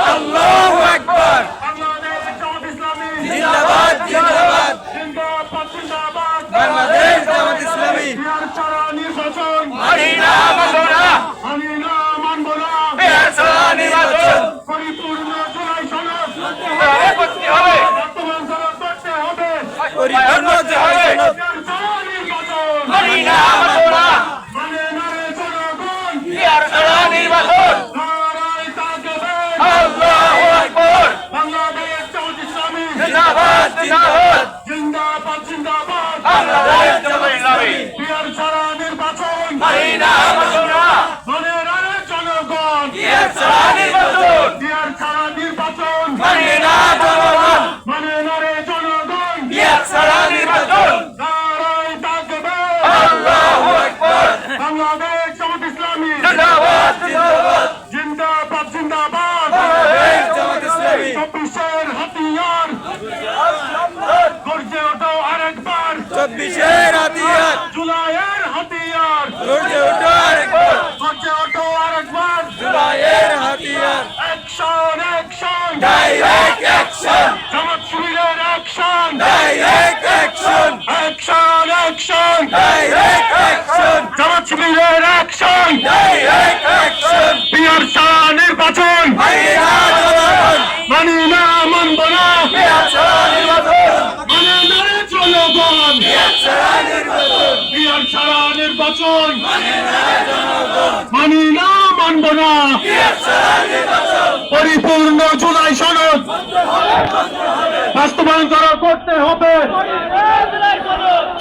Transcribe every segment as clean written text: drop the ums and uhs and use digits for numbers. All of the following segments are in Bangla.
আল্লাহু আকবার। জিন্দাবাদ জিন্দাবাদ। বাংলাদেশ জামাত ইসলামী। মানি না মানবো না, বিহার ছাড়া নির্বাচন। পরিপূর্ণ জুলাই সনদ করতে হবে, পরিপূর্ণ জুলাই সনদ। মানি না মানবো না, বিহার ছাড়া নির্বাচন। আল্লাহু আকবার। বাংলাদেশ জামাত ইসলামী জিন্দাবাদ জিন্দাবাদ। জিন্দাবাদ জিন্দাবাদ। বাংলাদেশ জামাত ইসলামী। বিহার ছাড়া নির্বাচন মানি না মানবো না, মনে রাখে জনগণ। বিহার ছাড়া নির্বাচন। বিহার ছাড়া নির্বাচন মানি না জনগণ, মানে নারে জনগণ। বিহার ছাড়া নির্বাচন। নারায় তাকবীর। আল্লাহু আকবার। বাংলাদেশ জামাত ইসলামী জিন্দাবাদ জিন্দাবাদ। জিন্দাবাদ জিন্দাবাদ। বাংলাদেশ জামাত ইসলামী। 24-এর হাতিয়ার গর্জে ওঠো আরেকবার। 24-এর হাতিয়ার, জুলাইয়ের হাতিয়ার গর্জে ওঠো আরেকবার। গর্জে ওঠো আরেকবার। জুলাইয়ের হাতিয়ার, action action direct action, Jamaat শিবিরের action direct action, action action direct action, Jamaat শিবিরের অ্যাকশন। Direct action. বিহার ছাড়া নির্বাচন মানি না জনগণ, মানি না মানব না। বিহার ছাড়া নির্বাচন। মানে নারে জনগণ। বিহার ছাড়া নির্বাচন। বিহার ছাড়া নির্বাচন মানি না জনগণ, মানি না মানব না। বিহার ছাড়া নির্বাচন। পরিপূর্ণ জুলাই সনদ বাস্তবায়ন করতে হবে।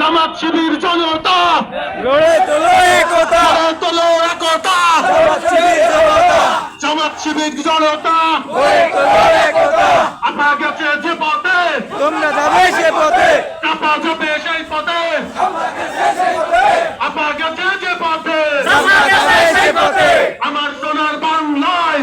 জামাত শিবির জনতা গড়ে তোলো একতা, গড়ে তোলো একতা। জামাত শিবির জনতা। জামাত শিবির জনতা গড়ে তোলো একতা। আপা গেছে যে পথে তোমরা যাবে সে পথে, চাপা যাবে সেই পথে। আপা গেছে যে পথে তোমরা যাবে সে পথে। আমার সোনার বাংলায়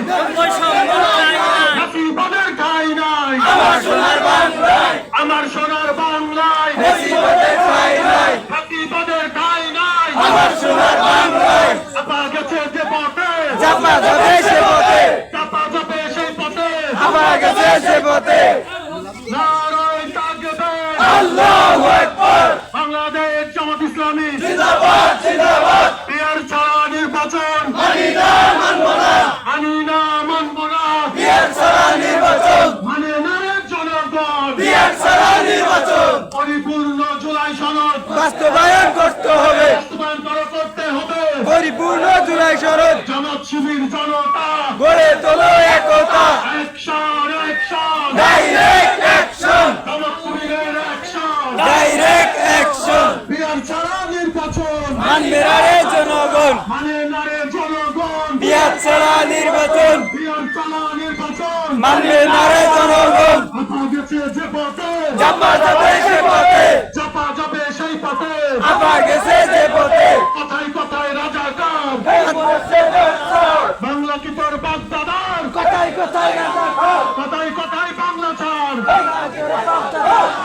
নাসিবাদের ঠাঁই নাই। আমার সোনার বাংলায়, আমার সোনার বাংলায় মুসিবতের ঠাঁই নাই। নাসিবাদের ঠাঁই নাই। আমার সোনার বাংলায়, আপা গেছে যে পথে চাপা যাবে সে পথে, চাপা যাবে সেই পথে। চাপা গেছে সে পথে। নারায় তাকবীর। আল্লাহু আকবার। বাংলাদেশ জামাত ইসলামী জিন্দাবাদ জিন্দাবাদ। বিহার ছাড়া নির্বাচন মানি না মানবো না, মানি না মানব না। বিহার ছাড়া নির্বাচন। মানে নারে জনগণ। বিহার ছাড়া নির্বাচন। পরিপূর্ণ জুলাই সনদ বাস্তবায়ন করতে হবে, বাস্তবায়ন করতে হবে। পরিপূর্ণ জুলাই সনদ। জামাত শিবির জনতা গড়ে তোলো একতা, action action direct action, Jamaat শিবিরের অ্যাকশন। Direct action. বিহার ছাড়া নির্বাচন মানবে না রে জনগণ, মানে নারে জনগণ। বিহার ছাড়া নির্বাচন। বিহার ছাড়া নির্বাচন মানবে না রে জনগণ, আপা গেছে যে পথে চাপা যাবে সে পথে, চাপা যাবে সেই পথে। আপা গেছে যে পথে। কথায় কথায় রাজাকার বাংলা কি তোর বাগদাদার। কথায় কথায় রাজাকার, কথায় কথায় বাংলা ছাড়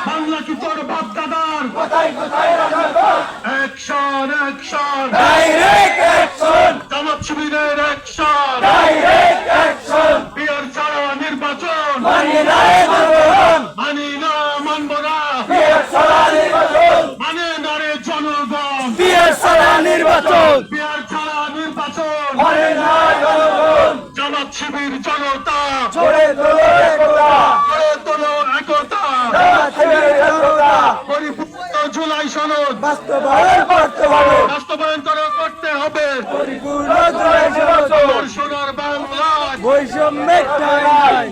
বাংলা কি তোর বাগদাদার। কথায় কথায় রাজাকার। Action action direct action, Jamaat শিবিরের অ্যাকশন। Direct action. বিহার ছাড়া নির্বাচন মানবে না রে জনগণ, মানি না মানব না। বিহার ছাড়া নির্বাচন। মানে নারে জনগণ। বিহার ছাড়া নির্বাচন। বিহার ছাড়া নির্বাচন মানে না জনগণ, জামাত শিবির জনতা গড়ে তোলো একতা, গড়ে তোলো একতা। জামাত শিবির জনতা। পরিপূর্ণ জুলাই সনদ বাস্তবায়ন করতে হবে, বাস্তবায়ন করতে হবে। পরিপূর্ণ জুলাই সনদ। আমার সোনার বাংলায় বৈষম্যের ঠাঁই নাই।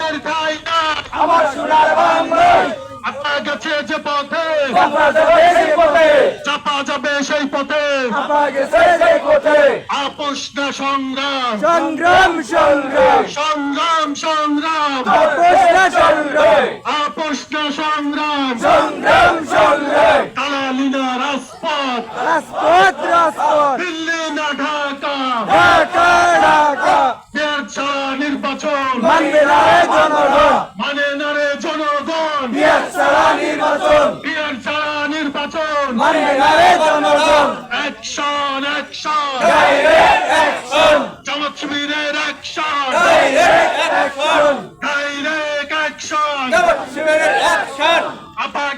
এর ঠাঁই নাই। আমার সোনার বাংলায়, আপনার গেছে যে পথে চাপা যাবে সে পথে, চাপা যাবে সেই পথে। আপা গেছে যে পথে। আপোষ না সংগ্রাম সংগ্রাম সংগ্রাম, সংগ্রাম সংগ্রাম আপোষ না সংগ্রাম, আপোষ না সংগ্রাম। সংগ্রাম সংগ্রাম। দালালি না রাজপথ রাজপথ রাজপথ, দিল্লি না ঢাকা। ঢাকা ঢাকা। বিহার ছাড়া নির্বাচন মানবে না রে জনগণ, মানে না রে জনগণ। বিহার ছাড়া নির্বাচন। বিহার ছাড়া নির্বাচন মানবে না রে জনগণ, action action direct action, Jamaat শিবিরের অ্যাকশন।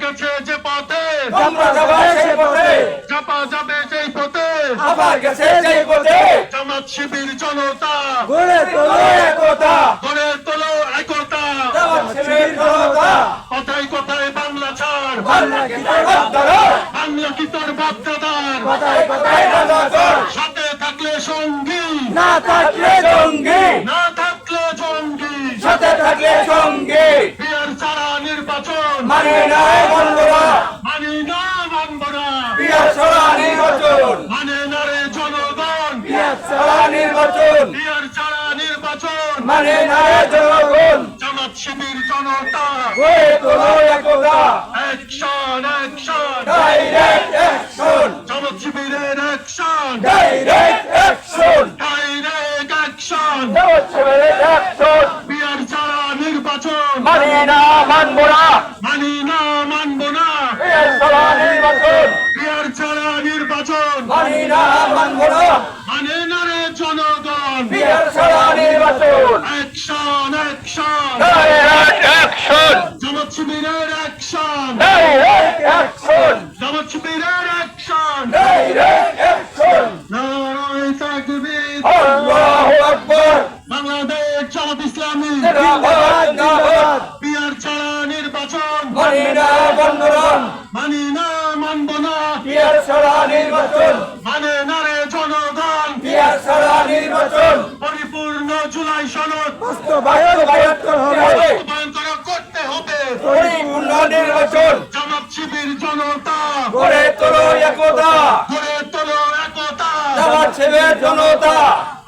গেছে যে পথে চাপা যাবে সেই পথে চাপা যাবে সেই পথে আবার গেছে সেই পথে জামাত শিবির জনতা গড়ে তোলো একতা গড়ে তোলো একতা জামাত শিবির জনতা কথায় কথায় বাংলা ছাড় বাংলা কি তোর বাপদাদা বাংলা কি তোর বাপদাদার কথায় কথায় বাংলা তোর সাথে থাকলে সঙ্গী না থাকলে জঙ্গি না থাকলে জঙ্গি সাথে থাকলে সঙ্গী বিয়ার ছাড়া নির্বাচন মানে না বন্ধুরা মানি না মানব না বিয়ার ছড়া নির্বাচন মানে না রে জনগণ বিয়ার ছড়া নির্বাচন বিয়ার ছাড়া নির্বাচন মানে না জনগণ জামাত শিবির জনতা গড়ে তোলো একতা action action direct action Jamaat শিবিরের action direct action direct action Jamaat শিবিরের অ্যাকশন বিয়ার ছাড়া নির্বাচন মানে না মানব না মানি না মানব না বিয়ার ছড়া নির্বাচন বিয়ার ছাড়া নির্বাচন মানে না মানব না মানে না রে জনগণ বিয়ার ছড়া নির্বাচন action action direct action Jamaat শিবিরের অ্যাকশন ডাইরেক্ট অ্যাকশন জামাত শিবিরের অ্যাকশন ডাইরেক্ট অ্যাকশন নারায়ে তাকবীর আল্লাহু আকবার বাংলাদেশ জামাত ইসলামী জিন্দাবাদ জিন্দাবাদ বিয়ার ছাড়া নির্বাচন মানে না বন্ধুরা মানি না মানব না বিয়ার ছড়া নির্বাচন মানে না রে জনগণ বিয়ার ছড়া নির্বাচন পরিপূর্ণ জুলাই সনদ বাস্তবায়ন করতে হবে বাস্তবায়ন করতে হবে পরিপূর্ণ নির্বাচন জামাত শিবির জনতা গড়ে তোলো একতা গড়ে তোলো একতা জামাত শিবির জনতা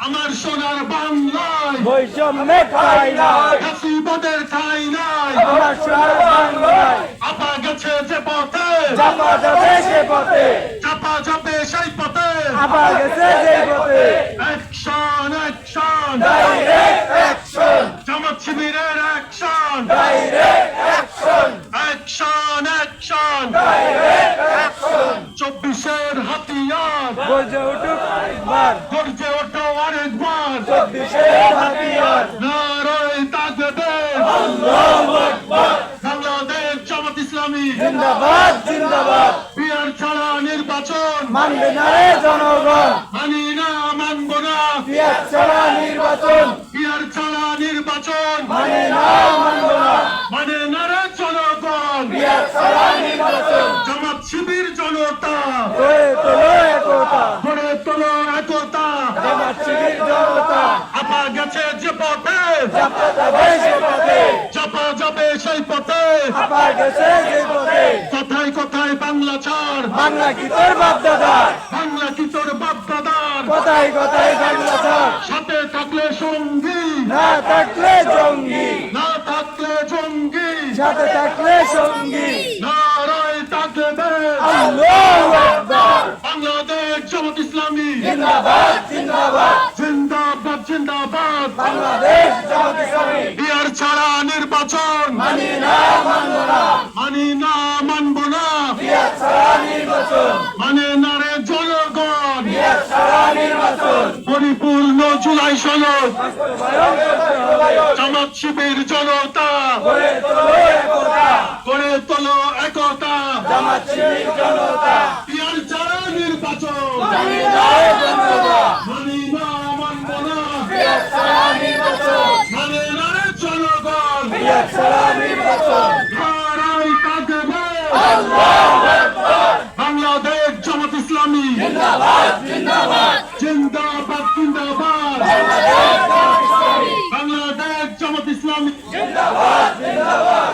আমার সোনার বাংলায় বৈষম্যে ঠাই নাই হাসিবাদের ঠাই নাই আমার সোনার বাংলায় আপা গেছে যে পথে চাপা যাবে সে পথে চাপা যাবে সেই পথে আবার গেছে যে পথে action action direct action Jamaat শিবিরের action direct action action action direct action 24-এর হাতিয়ার গর্জে উঠুক একবার গর্জে ওঠো আরেকবার 24-এর হাতিয়ার নারায়ে তাকবীর আল্লাহু আকবার বাংলাদেশ জামাত ইসলামী জিন্দাবাদ জিন্দাবাদ বিয়ার ছাড়া নির্বাচন মানবে না রে জনগণ মানি না মানব না বিয়ার ছড়া নির্বাচন বিয়ার ছাড়া নির্বাচন মানে না মানব না মানে না রে জনগণ বিয়ার ছড়া নির্বাচন জামাত শিবির জনতা গড়ে তোলো একতা গড়ে তোলো একতা জামাত শিবির জনতা আপা গেছে যে পথে চাপা যাবে সে পথে চাপা যাবে সেই পথে আবার গেছে যে পথে কথায় কথায় বাংলা ছাড় বাংলা কি তোর বাপদাদা বাংলা কি তোর বাপদাদার কথায় কথায় বাংলা ছাড় সাথে থাকলে সঙ্গী না থাকলে জঙ্গি না থাকলে জঙ্গি সাথে থাকলে সঙ্গী নারায়ে তাকবীর আল্লাহু আকবার বাংলাদেশ জামাত ইসলামী জিন্দাবাদ জিন্দাবাদ জিন্দাবাদ জিন্দাবাদ বাংলাদেশ জামাত ইসলামী বিয়ার ছাড়া নির্বাচন মানি না মানব না মানি না মানব না বিয়ার ছড়া নির্বাচন মানে না রে জনগণ বিয়ার ছড়া নির্বাচন পরিপূর্ণ জুলাই সনদ বাস্তবায়ন করতে হবে জামাত শিবির জনতা গড়ে তোলো একতা গড়ে তোলো একতা জামাত শিবির জনতা বিয়ার ছাড়া নির্বাচন মানি না জনতা মানি না মানব না বিয়ার ছড়া নির্বাচন মানে না রে জনগণ বিয়ার ছড়া নির্বাচন নারায়ে তাকবীর আল্লাহু আকবার বাংলাদেশ জামাত ইসলামী জিন্দাবাদ জিন্দাবাদ জিন্দাবাদ জিন্দাবাদ বাংলাদেশ জামাত ইসলামী বাংলাদেশ জামাত ইসলামী জিন্দাবাদ জিন্দাবাদ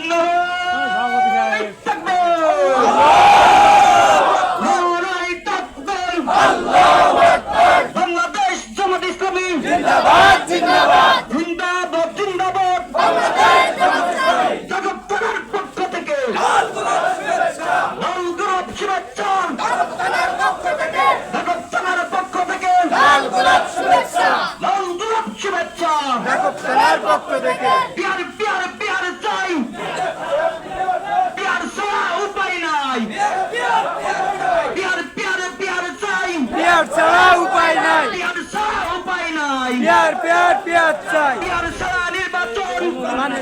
নারায়ে তাকবীর নারায়ে তাকবীর আল্লাহু আকবার বাংলাদেশ জামাত ইসলামী জিন্দাবাদ জিন্দাবাদ জিন্দাবাদ জিন্দাবাদ বাংলাদেশ জামাত ইসলামী জগত্তরের পক্ষ থেকে লাল গোলাপ শুভেচ্ছা লাল গোলাপ শুভেচ্ছা জগত্তরের পক্ষ থেকে জগত্তরের পক্ষ থেকে লাল গোলাপ শুভেচ্ছা লাল গোলাপ শুভেচ্ছা জগত্তরের পক্ষ থেকে পিয়ার পিয়ার পিয়ার চাই পিয়ার ছাড়া উপায় নাই পিয়ার পিয়ার পিয়ার চাই পিয়ার ছাড়া উপায় নাই পিয়ার ছাড়া উপায় নাই পিয়ার পিয়ার পিয়ার চাই পিয়ার ছাড়া নির্বাচন মানে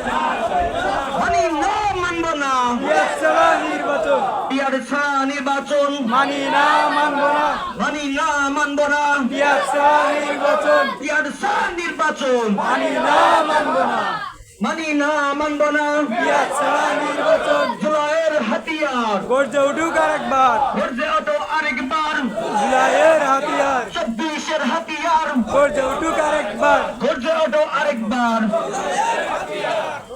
মানি না মানব না পিয়াজ ছাড়া নির্বাচন পিয়ার ছাড়া নির্বাচন মানি না মানব না মানি না মানব না পিয়াজ ছাড়া নির্বাচন পিয়ার ছাড়া নির্বাচন মানি না মানব না মানি না মানব না পিয়াজ ছাড়া নির্বাচন জুলাইয়ের হাতিয়ার গর্জে উঠুক আরেকবার গর্জে ওঠো আরেকবার জুলাইয়ের হাতিয়ার 24-এর হাতিয়ার গর্জে উঠুক আরেকবার গর্জে ওঠো আরেকবার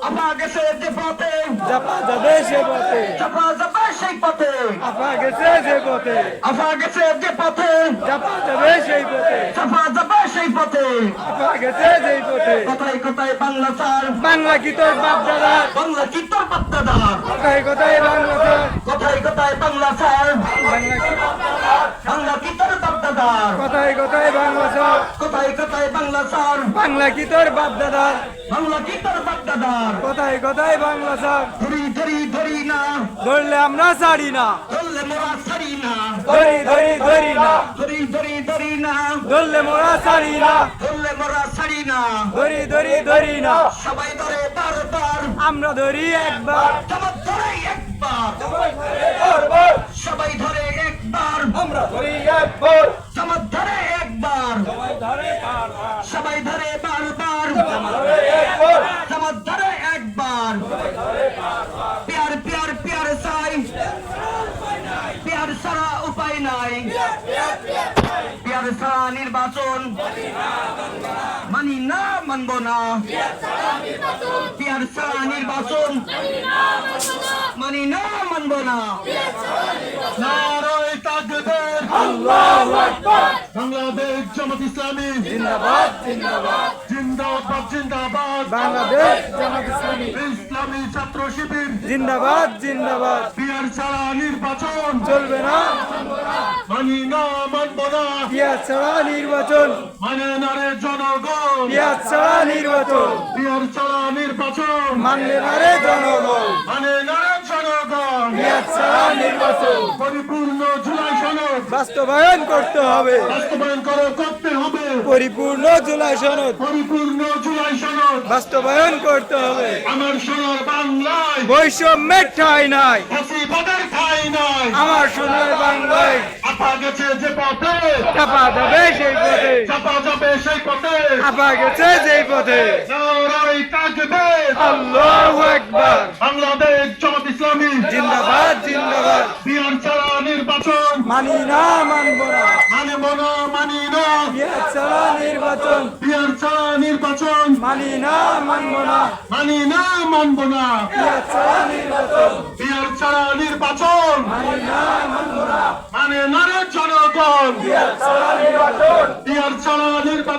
আপা গেছে যে পথে চাপা যাবে সে পথে চাপা যাবে সেই পথে আপা গেছে যে পথে আপা গেছে যে পথে চাপা যাবে সেই পথে চাপা যাবে সেই পথে আপা গেছে যেই পথে কোথায় কোথায় বাংলা স্যার বাংলা কি তোর বাপ দাদার বাংলা কি তোর বাপ্তাদার কোথায় কোথায় বাংলা তোর কোথায় কোথায় বাংলা স্যার বাংলা কি বাংলা কি তোর বাপ্তাদার কোথায় কোথায় বাংলা স্যার কোথায় কোথায় বাংলা স্যার বাংলা কি তোর বাপ দাদার বাংলা কি তোর বাপ্তাদার কোথায় কোথায় বাংলা স্যার ধরি ধরি ধরি না ধরলে আমরা ছাড়ি না ধরলে মোরা ছাড়ি না ধরি ধরি ধরি না ধরি ধরি ধরি না ধরলে মোরা ছাড়ি না ধরলে মোরা ছাড়ি না ধরি ধরি ধরি না সবাই ধরে বারবার আমরা ধরি একবার জামাত ধরে একবার সবাই ধরে একবার আমরা ধরি একবার জামাত ধরে একবার সবাই ধরে বারবার জামাত ধরে একবার প্যার প্যার প্যার চাই প্যার ছাড়া উপায় নাই প্যার ছাড়া নির্বাচন মানি না মানব না প্যার ছাড়া নির্বাচন মানি না মানব না নারায়ে তাকবীর আল্লাহু আকবার বাংলাদেশ জামাত ইসলামী জিন্দাবাদ জিন্দাবাদ জিন্দাবাদ জিন্দাবাদ বাংলাদেশ জামাত ইসলামী ইসলামী ছাত্র শিবির জিন্দাবাদ জিন্দাবাদ পিয়ার ছাড়া নির্বাচন চলবে না মানি না মানব না পিয়াজ ছাড়া নির্বাচন মানে না রে জনগণ পিয়াজ ছাড়া নির্বাচন পিয়ার ছাড়া নির্বাচন মানবে না রে জনগণ মানে না রে জনগণ পিয়াজ ছাড়া নির্বাচন পরিপূর্ণ জুলাই সনদ বাস্তবায়ন করতে হবে বাস্তবায়ন করতে হবে পরিপূর্ণ জুলাই সনদ পরিপূর্ণ জুলাই সনদ বাস্তবায়ন করতে হবে আমার সোনার বাংলায় বৈষম্যের ঠাঁই নাই ফাঁসিবাদের ঠাঁই নাই আমার সোনার বাংলায় আপা গেছে যে পথে চাপা যাবে সেই পথে চাপা যাবে সেই পথে আপা গেছে যেই পথে নারায়ে তাকবীর আল্লাহু আকবার বাংলাদেশ জামাত ইসলামী জিন্দাবাদ জিন্দাবাদ পিয়ার ছাড়া নির্বাচন মানি না মানব না মানব না মানি না পিয়াজ ছাড়া নির্বাচন পিয়ার ছাড়া নির্বাচন মানি না মানব না মানি না মানব না পিয়াজ ছাড়া নির্বাচন পিয়ার ছাড়া নির্বাচন মানি না মানব না মানে না রে জনগণ পিয়াজ ছাড়া নির্বাচন পিয়ার ছাড়া নির্বাচন